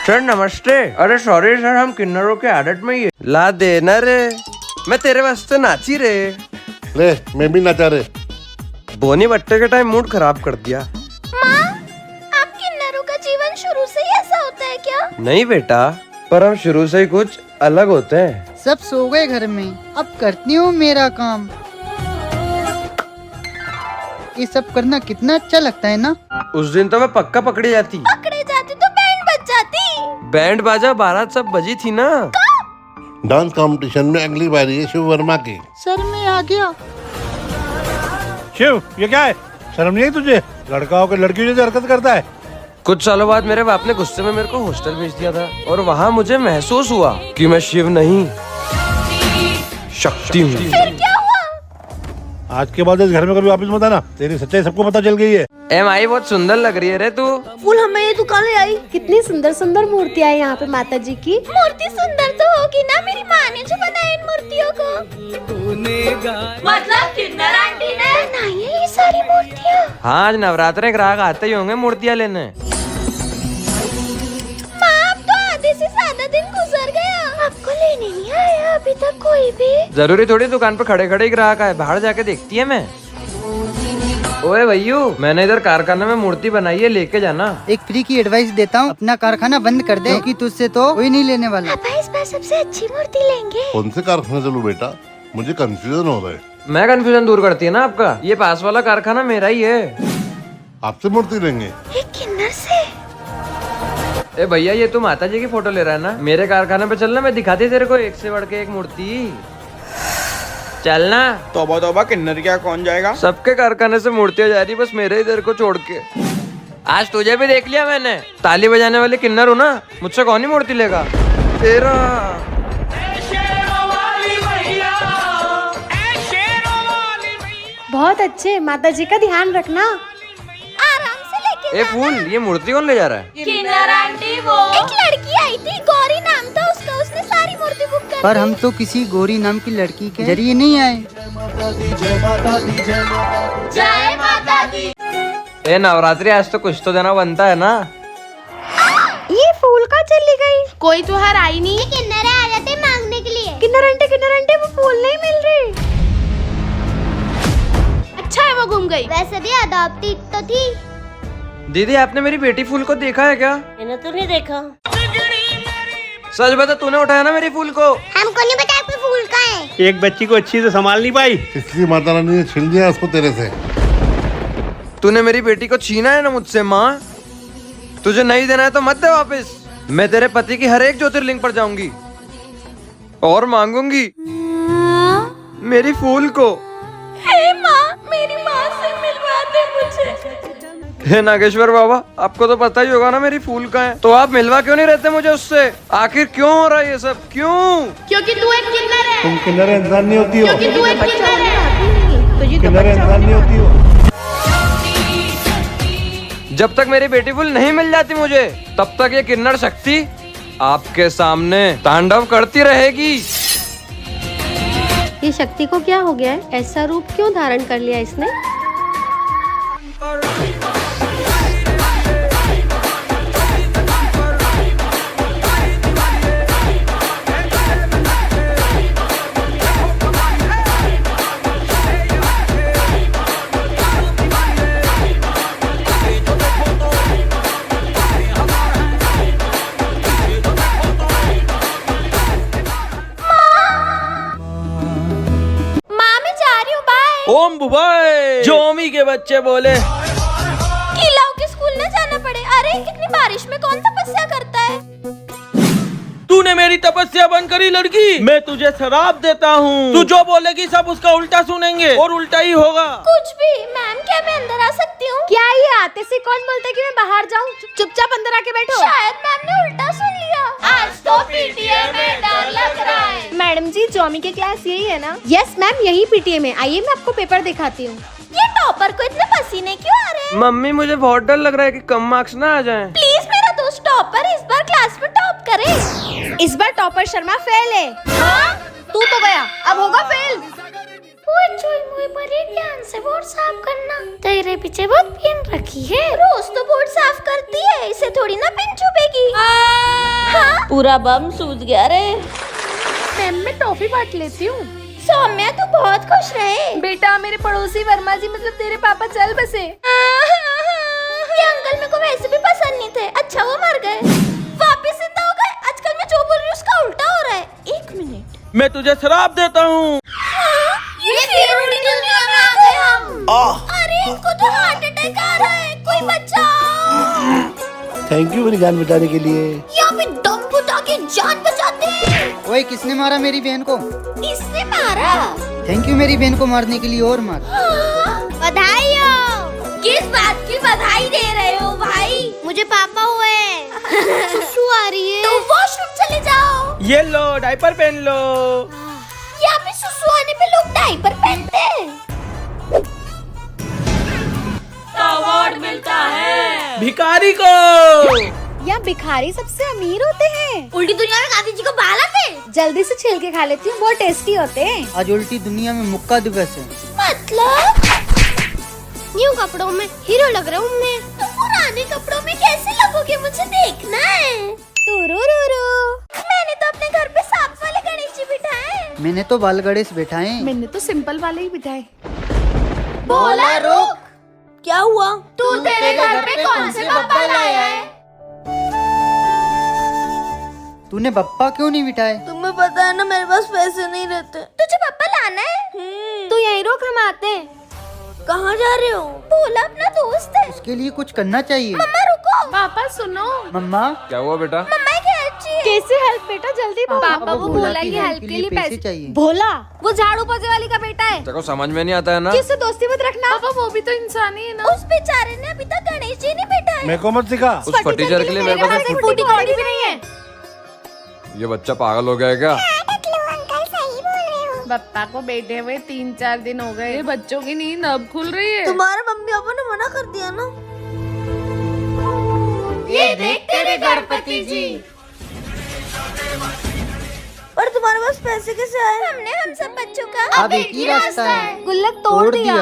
Sir नमस्ते। अरे sorry sir, हम किन्नरों के आदत में ही ला देना रे, मैं तेरे वास्ते नाची रे। ले मैं भी नचा रे। बोनी बट्टे के टाइम मूड खराब कर दिया। माँ, आप किन्नरों का जीवन शुरू से ही ऐसा होता है क्या? नहीं बेटा, पर हम शुरू से ही कुछ अलग होते हैं। सब सो गए घर में, अब करती हूँ मेरा काम। ये सब करना कितना अच्छा लगता है ना। उस दिन तो मैं पक्का पकड़ी जाती। पकड़े जाते तो बैंड बज जाती। बैंड बाजा बारात सब बजी थी ना। डांस कंपटीशन में अगली बारी है शिव वर्मा की। सर में आ गया। शिव, ये क्या है? शर्म नहीं आई तुझे? लड़का होकर लड़की जैसे हरकत करता है। कुछ सालों बाद मेरे बाप ने गुस्से में मेरे को हॉस्टल भेज दिया था और वहाँ मुझे महसूस हुआ कि मैं शिव नहीं शक्ति हूँ। फिर क्या हुआ? आज के बाद इस घर में कभी वापस मत आना, तेरी सच्चाई सबको पता चल गई है। एम आई बहुत सुंदर लग रही है रे तू। फूल हमें ये दुकान ले आई। कितनी सुंदर सुंदर मूर्तियां है यहाँ पे माता जी की। मूर्ति सुंदर तो होगी ना, मेरी माँ ने जो बनाई इन मूर्तियों को। मतलब किन्नर आंटी ने बनाई है ये सारी मूर्तियाँ। हाँ, आज नवरात्रे ग्राहक आते ही होंगे मूर्तियाँ लेने। माँ, अब तो आधे से ज्यादा दिन गुजर गया, आपको लेने नहीं आया अभी तक कोई भी? जरूरी थोड़ी दुकान पे खड़े खड़े ही ग्राहक आए, बाहर जाके देखती है मैं। ओए भैयू, मैंने इधर कारखाने में मूर्ति बनाई है, लेके जाना। एक फ्री की एडवाइस देता हूँ, अपना कारखाना बंद कर दे, क्योंकि तुझसे तो कोई नहीं लेने वाला। पापा इस बार सबसे अच्छी मूर्ति लेंगे। कौन से कारखाने चलूं बेटा, मुझे कंफ्यूजन हो रहा है। मैं कंफ्यूजन दूर करती है ना आपका, ये पास वाला कारखाना मेरा ही है। आपसे मूर्ति लेंगे? एक किन्नर से? ए भैया, ये तू माता जी की फोटो ले रहा है ना? मेरे कारखाने पे चलना, मैं दिखाती तेरे को एक से बढ़ के एक मूर्ति। चलना। तौबा तौबा, किन्नर क्या कौन जाएगा? सबके कारखाने से मूर्तियां जा रही, बस मेरे इधर को छोड़ के। आज तुझे भी देख लिया मैंने, ताली बजाने वाले किन्नर हूँ ना, मुझसे कौन ही मूर्ति लेगा तेरा। बहुत अच्छे, माता जी का ध्यान रखना। आराम से लेके ए फूल, ये मूर्ति कौन ले जा रहा है? किन्नर आंटी वो। एक लड़की आई थी, गौरी नाम था उसका, उसने सारी मूर्ति बुक कर पर हम तो किसी गौरी नाम की लड़की के जरिए नहीं आए। जय माता दी। ए नवरात्रि, आज तो कुछ तो देना बनता है ना। ये फूल का चली गई, कोई त्योहार आई नहीं। किन्नर आ जाते मांगने के लिए। किन्नर आंटी वो फूल नहीं मिल रही। अच्छा है वो गुम गई। वैसे भी अडॉप्टेड तो थी। दीदी, आपने मेरी बेटी फूल को देखा है क्या? मैंने तो नहीं देखा। सच बता, तूने उठाया ना मेरी फूल को? हमको नहीं पता कोई फूल का है। एक बच्ची को अच्छी से संभाल नहीं पाई, इसलिए माता रानी ने छीन लिया उसको तेरे से। तूने मेरी बेटी को छीना है ना मुझसे माँ। तुझे नहीं देना है तो मत दे वापस। मैं तेरे पति की हर एक ज्योतिर्लिंग पर जाऊंगी और मांगूंगी मेरी फूल को। हे माँ, मेरी माँ से मिलवा दे मुझे। हे नागेश्वर बाबा, आपको तो पता ही होगा ना मेरी फूल का है, तो आप मिलवा क्यों नहीं रहते मुझे उससे? आखिर क्यों हो रहा है ये सब, क्यों? क्योंकि तू एक किन्नर है। तुम किन्नर इंसान नहीं होती हो। क्योंकि तू एक किन्नर है। किन्नर इंसान नहीं होती हो। जब तक मेरी बेटी फूल नहीं मिल जाती मुझे, तब तक ये किन्नर शक्ति आपके सामने तांडव करती रहेगी। ये शक्ति को क्या हो गया है? ऐसा रूप क्यों धारण कर लिया इसने? ओम बुबाई, जोमी के बच्चे बोले किलाओ के स्कूल न जाना पड़े। अरे इतनी बारिश में कौन तपस्या करता है? तूने मेरी तपस्या बंद करी लड़की, मैं तुझे शराब देता हूँ। तू जो बोलेगी सब उसका उल्टा सुनेंगे और उल्टा ही होगा। कुछ भी। मैम, क्या मैं अंदर आ सकती हूँ? क्या ये आते से कौन बोलता है कि मैं बाहर जाऊँ? चुपचाप अंदर आके बैठो। शायद मैम ने उल्टा सुन लिया। आज तो पीटीए में डर लग रहा है। मैडम जी, जॉमी के क्लास यही है ना? यस मैम, यही पीटीए में। आइए मैं आपको पेपर दिखाती हूँ। ये टॉपर को इतने पसीने क्यों आ रहे हैं? मम्मी, मुझे बहुत डर लग रहा है कि कम मार्क्स ना आ जाएं। प्लीज मेरा दोस्त टॉपर इस बार क्लास में टॉप करे। इस बार टॉपर शर्मा फेल है। हाँ? तू तो गया, अब होगा फेल। ध्यान से बोर्ड साफ करना। तेरे मेरे पीछे बहुत पिन रखी है। रोज तो बोर्ड साफ करती है, इसे थोड़ी ना पिन चुभेगी। हाँ? पूरा बम सूझ गया रे। मैम मैं टॉफी बांट लेती हूँ। सौम्या तू बहुत खुश रहे। बेटा मेरे पड़ोसी वर्मा जी मतलब तेरे पापा चल बसे। ये अंकल मेरे को वैसे भी पसंद नहीं थे, अच्छा वो मर गए, वापिस जिंदा हो गए। आजकल मैं जो बोल रही हूँ उसका उल्टा हो रहा है। एक मिनट, मैं तुझे शराब देता हूँ। ये फिर उल्टी दुनिया में आ गए हम। अरे इनको तो हार्ट अटैक आ रहा है, कोई बचाओ। थैंक यू मेरी जान बचाने के लिए। यहाँ पे दम घुटा के जान बचाते हैं। ओए किसने मारा मेरी बहन को? इसने मारा। थैंक यू मेरी बहन को मारने के लिए, और मार। बधाई हो। किस बात की बधाई दे रहे हो भाई? मुझे पापा हुए। सुसु आ रही है तो वॉशरूम चले जाओ। ये लो डायपर पहन लो। यहाँ पे सुसु आने पे लोग डायपर पहनते हैं। अवार्ड मिलता है भिखारी को। यहाँ भिखारी सबसे अमीर होते हैं। उल्टी दुनिया में गांधी जी को बाल आते। जल्दी से छिल के खा लेती हूँ, बहुत टेस्टी होते हैं। आज उल्टी दुनिया में मुक्का दिवस है। मतलब न्यू कपड़ों में हीरो लग रहा हूँ मैं। तुम पुराने कपड़ों में कैसे लगोगे, मुझे देखना है। मैंने तो अपने घर पे सांप वाले गणेश जी बिठाए। मैंने तो बाल गणेश बैठाए। मैंने तो सिंपल वाले ही बिठाए। बोला रुक। क्या हुआ? तू तेरे घर पे कौन से बप्पा लाया है? तूने बप्पा क्यों नहीं बिठाए? तुम्हें पता है ना मेरे पास पैसे नहीं रहते। तुझे बप्पा लाना है? तू यहीं रुक, हम आते हैं। कहाँ जा रहे हो? बोला अपना दोस्त है। उसके लिए कुछ करना चाहिए। मम्मा रुको। पापा सुनो। मम्मा क्या हुआ बेटा? मम्मा की हेल्प चाहिए। कैसे हेल्प बेटा, जल्दी बोल। पापा को बोला कि हेल्प के लिए पैसे चाहिए। भोला वो झाड़ू पोछे वाली का बेटा है। तेरे को समझ में नहीं आता है ना? किससे दोस्ती मत रखना। पापा वो भी तो इंसान ही है ना। उस बेचारे ने अभी तक गणेश जी नहीं बिठाए। मेरे को मत सिखा। उस फटीचर के लिए मेरे पास एक फूटी कौड़ी भी नहीं है। ये बच्चा पागल हो गया है क्या? बप्पा को बैठे हुए 3-4 दिन हो गए, बच्चों की नींद अब खुल रही है। तुम्हारे मम्मी पापा ने मना कर दिया ना। ये देख तेरे गणपति जी। पर तुम्हारे पास पैसे कैसे आए? हमने हम सब बच्चों का अब एक ही रास्ता है, गुल्लक तोड़ दिया।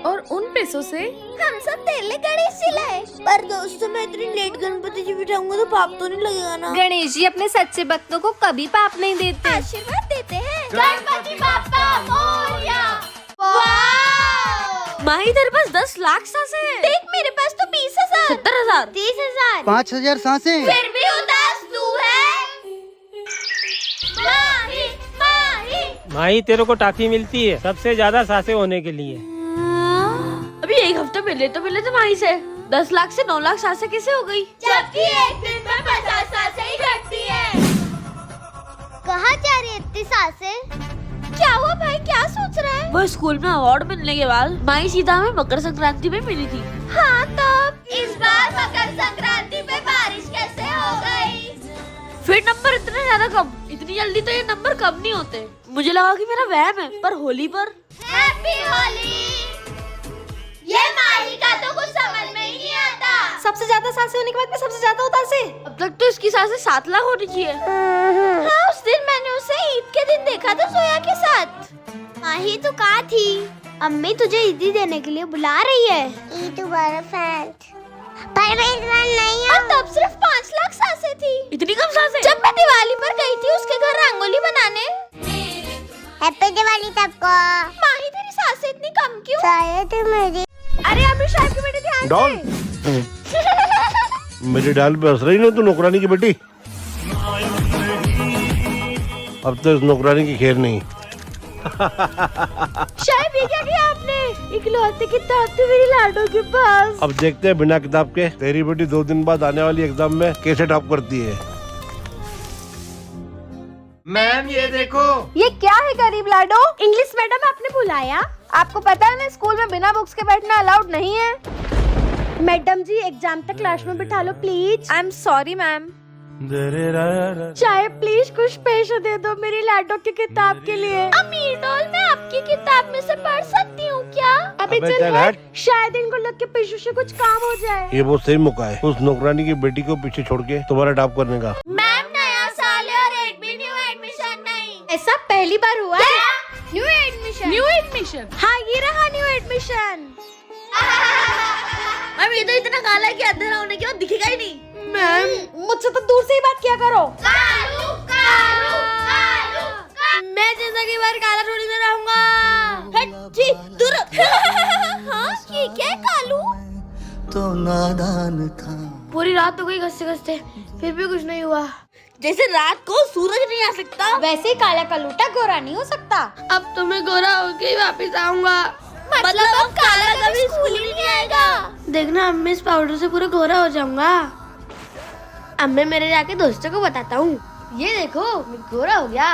और उन पैसों से हम सब तेरे लिए गणेश जी लाए। पर दोस्तों मैं इतनी लेट गणपति जी बिठाऊंगा तो पाप तो नहीं लगेगा ना? गणेश जी अपने सच्चे भक्तों को कभी पाप नहीं देते। आशीर्वाद देते हैं। गणपति बाप्पा मोरया। वाह! माही तेरे पास 10 लाख सांसें हैं। देख मेरे पास तो 20,000, 70,000, 30,000। 5,000 सांसें। फिर भी उदास तू है। माही, माही। माही तेरे को टाफी मिलती है सबसे ज्यादा सांसें होने के लिए। अभी एक हफ्ते पहले तो मिले थे माही से। 10 लाख से 9 लाख सांसें कैसे हो गई? जबकि एक दिन में 50 सांसें ही घटती है। कहाँ जा रही है इतनी सांसें? क्या हुआ भाई, क्या सोच रहा है? वो स्कूल में अवार्ड मिलने के बाद माही सीधा हमें मकर संक्रांति में मिली थी। हाँ तब इस बार मकर संक्रांति पे बारिश कैसे हो गई? फिर नंबर इतने ज्यादा कम। इतनी जल्दी तो ये नंबर कम नहीं होते। मुझे लगा कि मेरा वहम है, पर होली पर हैप्पी होली। ये माही का तो कुछ समझ में ही नहीं आता। सबसे ज्यादा सांसें होने के बाद में सबसे ज्यादा उदास है। अब तक तो इसकी सांसें 7 लाख होनी चाहिए। हाँ उस दिन मैंने उसे ईद के दिन देखा था जोया के साथ। माही तो कहाँ थी? अम्मी तुझे ईदी देने के लिए बुला रही है। ईद मुबारक फैन। पर मैं इस बार नहीं हूँ। और तब सिर्फ 5 लाख सांसें थी। इतनी कम सांसें? जब मैं दिवाली पर गई थी उसके घर रंगोली बनाने। हैप्पी दिवाली सबको। माही तेरी सांसें इतनी कम क्यों? शायद मेरी। अरे अभी साहब की बेटी ध्यान डॉल मेरी डाल पे हंस रही ना तू, नौकरानी की बेटी। अब तो इस नौकरानी की खैर नहीं। शायद ये क्या किया आपने? इकलौते किताब थी मेरी लाडो के पास। अब देखते हैं बिना किताब के तेरी बेटी 2 दिन बाद आने वाली एग्जाम में कैसे टॉप करती है। मैम ये देखो। ये क्या है गरीब लाडो? इंग्लिश मैडम आपने बुलाया? आपको पता है ना स्कूल में बिना बुक्स के बैठना अलाउड नहीं है। मैडम जी एग्जाम तक क्लास में बिठा लो please. I am sorry ma'am. चाहे प्लीज कुछ पैसे दे दो मेरी लाडो की किताब के लिए। अमीर डॉल मैं आपकी किताब में से पढ़ सकती हूँ क्या? अभी अबे चल चल हट। हट। शायद इनको लग के पैसों से कुछ काम हो जाए। ये बहुत सही मौका है उस नौकरानी की बेटी को पीछे छोड़ के तुम्हारा टॉप करने का। मैम नया साल है और एक भी न्यू एडमिशन नहीं। ऐसा पहली बार हुआ है? New admission. New admission? हाँ ये रहा न्यू एडमिशन। ये तो इतना काला है कि अंधेरा होने के बाद दिखेगा ही नहीं। मैम मुझसे तो दूर से ही बात किया करो। कालू कालू कालू मैं जिंदगी भर काला थोड़ी ना रहूंगा। हट जी दूर। हाँ ठीक है कालू। तो नादान था। पूरी रात हो गई घसते घसते, फिर भी कुछ नहीं हुआ। जैसे रात को सूरज नहीं आ सकता, वैसे ही काला का लूटा गोरा नहीं हो सकता। अब तो मैं गोरा होके ही वापस आऊंगा। मतलब अब काला कभी स्कूल ही नहीं आएगा। देखना अब मैं इस पाउडर से पूरा गोरा हो जाऊंगा। अब मैं मेरे जाके दोस्तों को बताता हूँ, ये देखो मैं गोरा हो गया।